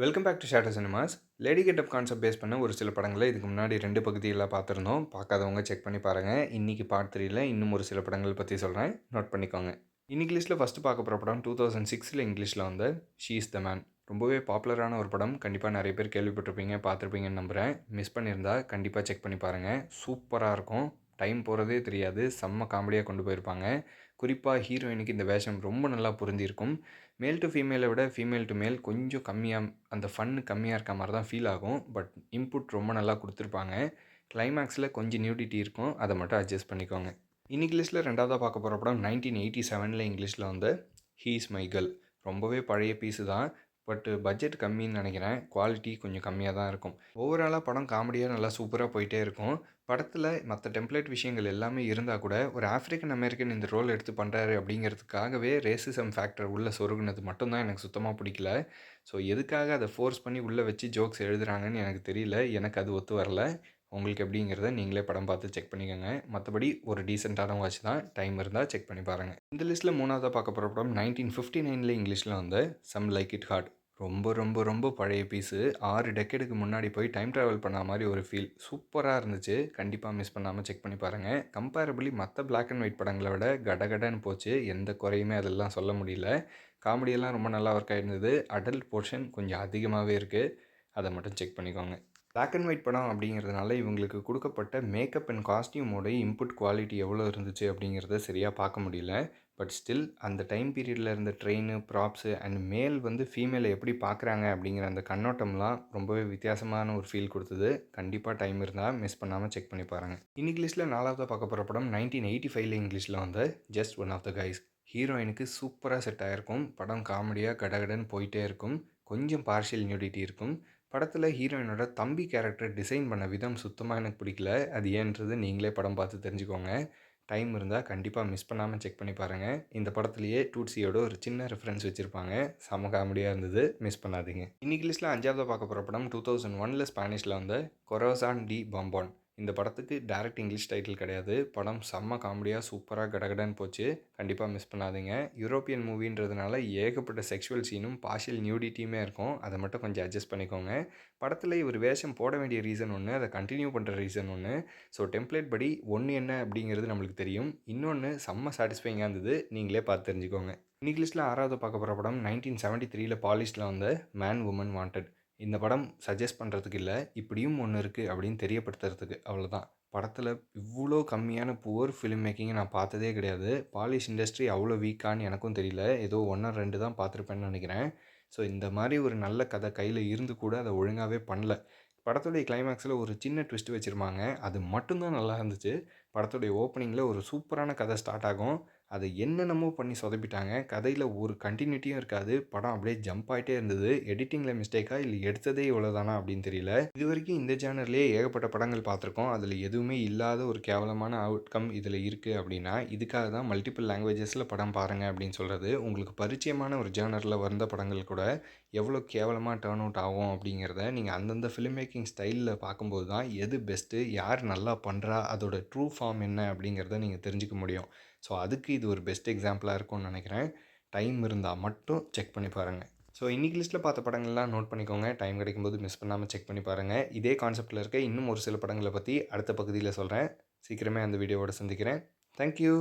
Welcome back to Shutter Cinemas. Lady getup concept base பண்ண ஒரு சில படங்களை இதுக்கு முன்னாடி 2 பகுதிகளா பார்த்துருந்தோம். பார்க்காதவங்க செக் பண்ணி பாருங்கள். இன்றைக்கி பார்ட் 3ல இன்னும் ஒரு சில படங்கள் பற்றி சொல்கிறேன், நோட் பண்ணிக்கோங்க. இன்னைக்கு லிஸ்ட்டில் ஃபஸ்ட்டு பார்க்க போகிற படம் 2006 இங்கிலீஷில் வந்த ஷீ இஸ் த மேன். ரொம்பவே பாப்புலரான ஒரு படம். கண்டிப்பாக நிறைய பேர் கேள்விப்பட்டிருப்பீங்க, பார்த்துருப்பீங்கன்னு நம்புகிறேன். மிஸ் பண்ணியிருந்தா கண்டிப்பாக செக் பண்ணி பாருங்கள். சூப்பராக இருக்கும். டைம் போகிறதே தெரியாது. செம்ம காமெடியாக கொண்டு போயிருப்பாங்க. குறிப்பாக ஹீரோயினுக்கு இந்த வேஷம் ரொம்ப நல்லா பொருந்தியிருக்கும். மேல் டு ஃபீமேலை விட ஃபீமேல் டு மேல் கொஞ்சம் கம்மியாக, அந்த ஃபன்னு கம்மியாக இருக்க மாதிரி தான் ஃபீல் ஆகும். பட் இன்புட் ரொம்ப நல்லா கொடுத்துருப்பாங்க. கிளைமேக்ஸில் கொஞ்சம் நியூடிட்டி இருக்கும், அதை மட்டும் அட்ஜஸ்ட் பண்ணிக்கோங்க. இன்னைக்கு லிஸ்ட்டில் ரெண்டாவதாக பார்க்க போகிற படம் 1987 இங்கிலீஷில் வந்து ஹீ இஸ் மை கேர்ள். ரொம்பவே பழைய பீஸு தான். பட் பட்ஜெட் கம்மின்னு நினைக்கிறேன். குவாலிட்டி கொஞ்சம் கம்மியாக தான் இருக்கும். ஓவராலாக படம் காமெடியாக நல்லா சூப்பராக போயிட்டே இருக்கும். படத்தில் மற்ற டெம்ப்ளேட் விஷயங்கள் எல்லாமே இருந்தால் கூட ஒரு ஆஃப்ரிக்கன் அமெரிக்கன் இந்த ரோல் எடுத்து பண்ணுறாரு அப்படிங்கிறதுக்காகவே ரேசிசம் ஃபேக்டர் உள்ளே சொருகுனது மட்டும்தான் எனக்கு சுத்தமாக பிடிக்கல. ஸோ எதுக்காக அதை ஃபோர்ஸ் பண்ணி உள்ளே வச்சு ஜோக்ஸ் எழுதுறாங்கன்னு எனக்கு தெரியல. எனக்கு அது ஒத்து வரல. உங்களுக்கு எப்படிங்கிறத நீங்களே படம் பார்த்து செக் பண்ணிக்கோங்க. மற்றபடி ஒரு டீசெண்டான வாட்ச் தான். டைம் இருந்தால் செக் பண்ணி பாருங்கள். இந்த லிஸ்ட்டில் மூணாவதாக பார்க்க போகிற படம் 1959 இங்கிலீஷில் வந்து சம் லைக் இட் ஹார்ட். ரொம்ப ரொம்ப ரொம்ப பழைய பீஸு. 6 டெக்கேடுக்கு முன்னாடி போய் டைம் ட்ராவல் பண்ண மாதிரி ஒரு ஃபீல். சூப்பராக இருந்துச்சு. கண்டிப்பாக மிஸ் பண்ணாமல் செக் பண்ணி பாருங்கள். கம்பேரபிளி மற்ற பிளாக் அண்ட் ஒயிட் படங்களை விட கடகடன்னு போச்சு. எந்த குறையுமே அதெல்லாம் சொல்ல முடியல. காமெடியெல்லாம் ரொம்ப நல்லா ஒர்க் ஆகிருந்தது. அடல்ட் போர்ஷன் கொஞ்சம் அதிகமாகவே இருக்குது. அதை மட்டும் செக் பண்ணிக்கோங்க. பிளாக் அண்ட் ஒயிட் படம் அப்படிங்கிறதுனால இவங்களுக்கு கொடுக்கப்பட்ட மேக்கப் அண்ட் காஸ்டியூமோட இன்புட் குவாலிட்டி எவ்வளோ இருந்துச்சு அப்படிங்கிறத சரியாக பார்க்க முடியல. பட் ஸ்டில் அந்த டைம் பீரியடில் இருந்த ட்ரெயின், ப்ராப்ஸு அண்ட் மேல் வந்து ஃபீமேலை எப்படி பார்க்குறாங்க அப்படிங்கிற அந்த கண்ணோட்டம்லாம் ரொம்பவே வித்தியாசமான ஒரு ஃபீல் கொடுத்தது. கண்டிப்பாக டைம் இருந்தால் மிஸ் பண்ணாமல் செக் பண்ணி பாருங்கள். இங்கிலீஷில் நாலாவதாக பார்க்க போகிற படம் 1985 இங்கிலீஷில் வந்து just one of the guys. ஹீரோயினுக்கு சூப்பராக செட் ஆகிருக்கும். படம் காமெடியாக கடகடன்னு போயிட்டே இருக்கும். கொஞ்சம் பார்ஷியல் நியூடிட்டி இருக்கும். படத்தில் ஹீரோயினோட தம்பி கேரக்டர் டிசைன் பண்ண விதம் சுத்தமாக எனக்கு பிடிக்கல. அது ஏன்றது நீங்களே படம் பார்த்து தெரிஞ்சுக்கோங்க. டைம் இருந்தால் கண்டிப்பாக மிஸ் பண்ணாமல் செக் பண்ணி பாருங்கள். இந்த படத்துலேயே டூட்ஸியோட ஒரு சின்ன ரெஃபரன்ஸ் வச்சுருப்பாங்க. செம காமெடியாக இருந்தது. மிஸ் பண்ணாதீங்க. இன்னைக்கு லிஸ்ட்டில் அஞ்சாவதாக பார்க்க போகிற படம் 2001 ஸ்பானிஷில் வந்து கொரோசான் டி பாம்பான். இந்த படத்துக்கு டைரக்ட் இங்கிலீஷ் டைட்டில் கிடையாது. படம் செம்ம காமெடியாக சூப்பராக கடகடன்னு போச்சு. கண்டிப்பாக மிஸ் பண்ணாதீங்க. யூரோப்பியன் மூவின்றதுனால ஏகப்பட்ட செக்ஷுவல் சீனும் பார்ஷியல் நியூடிட்டியுமே இருக்கும். அதை மட்டும் கொஞ்சம் அட்ஜஸ்ட் பண்ணிக்கோங்க. படத்தில் இவர் வேஷம் போட வேண்டிய ரீசன் ஒன்று, அதை கண்டினியூ பண்ணுற ரீசன் ஒன்று. ஸோ டெம்ப்ளேட் படி ஒன்று என்ன அப்படிங்கிறது நம்மளுக்கு தெரியும். இன்னொன்று செம்ம சாட்டிஸ்ஃபைங்காக இருந்தது. நீங்களே பார்த்து தெரிஞ்சுக்கோங்க. இன்னைக்கு லிஸ்ட்டில் ஆறாவது பார்க்க போகிற படம் 1973 பாலிஷ்டில் வந்த மேன் உமன் வாண்டட். இந்த படம் சஜஸ்ட் பண்ணுறதுக்கு இல்லை, இப்படியும் ஒன்று இருக்குது அப்படின்னு தெரியப்படுத்துறதுக்கு, அவ்வளோதான். படத்தில் இவ்வளோ கம்மியான புவர் ஃபிலிம் மேக்கிங்கை நான் பார்த்ததே கிடையாது. பாலிஷ் இண்டஸ்ட்ரி அவ்வளோ வீக்கான்னு எனக்கும் தெரியல. ஏதோ 1 or 2 தான் பார்த்துருப்பேன்னு நினைக்கிறேன். ஸோ இந்த மாதிரி ஒரு நல்ல கதை கையில் இருந்து கூட அதை ஒழுங்காகவே பண்ணல. படத்துடைய கிளைமேக்ஸில் ஒரு சின்ன ட்விஸ்ட் வச்சுருப்பாங்க. அது மட்டும்தான் நல்லா இருந்துச்சு. படத்துடைய ஓப்பனிங்கில் ஒரு சூப்பரான கதை ஸ்டார்ட் ஆகும். அதை என்னென்னமோ பண்ணி சொதப்பிட்டாங்க. கதையில் ஒரு கண்டினியூட்டியும் இருக்காது. படம் அப்படியே ஜம்ப் ஆகிட்டே இருந்தது. எடிட்டிங்கில் மிஸ்டேக்கா இல்லை எடுத்ததே இவ்வளோதானா அப்படின்னு தெரியல. இது வரைக்கும் இந்த ஜேனர்லேயே ஏகப்பட்ட படங்கள் பார்த்துருக்கோம். அதில் எதுவுமே இல்லாத ஒரு கேவலமான அவுட்கம் இதில் இருக்குது அப்படின்னா இதுக்காக தான் மல்டிபிள் லாங்குவேஜஸில் படம் பாருங்கள் அப்படின்னு சொல்கிறது. உங்களுக்கு பரிச்சயமான ஒரு ஜேனரில் வந்த படங்கள் கூட எவ்வளோ கேவலமாக டேர்ன் அவுட் ஆகும் அப்படிங்கிறத நீங்கள் அந்தந்த ஃபிலிம் மேக்கிங் ஸ்டைலில் பார்க்கும்போது தான் எது பெஸ்ட்டு, யார் நல்லா பண்ணுறா, அதோட ட்ரூ ஃபார்ம் என்ன அப்படிங்கிறத நீங்கள் தெரிஞ்சுக்க முடியும். ஸோ அதுக்கு இது ஒரு பெஸ்ட் எக்ஸாம்பிளாக இருக்கும்னு நினைக்கிறேன். டைம் இருந்தால் மட்டும் செக் பண்ணி பாருங்கள். ஸோ இன்றைக்கி லிஸ்ட்டில் பார்த்த படங்கள்லாம் நோட் பண்ணிக்கோங்க. டைம் கிடைக்கும்போது மிஸ் பண்ணாமல் செக் பண்ணி பாருங்கள். இதே கான்செப்டில் இருக்க இன்னும் ஒரு சில படங்களை பற்றி அடுத்த பகுதியில் சொல்கிறேன். சீக்கிரமே அந்த வீடியோவோட சந்திக்கிறேன். தேங்க்யூ.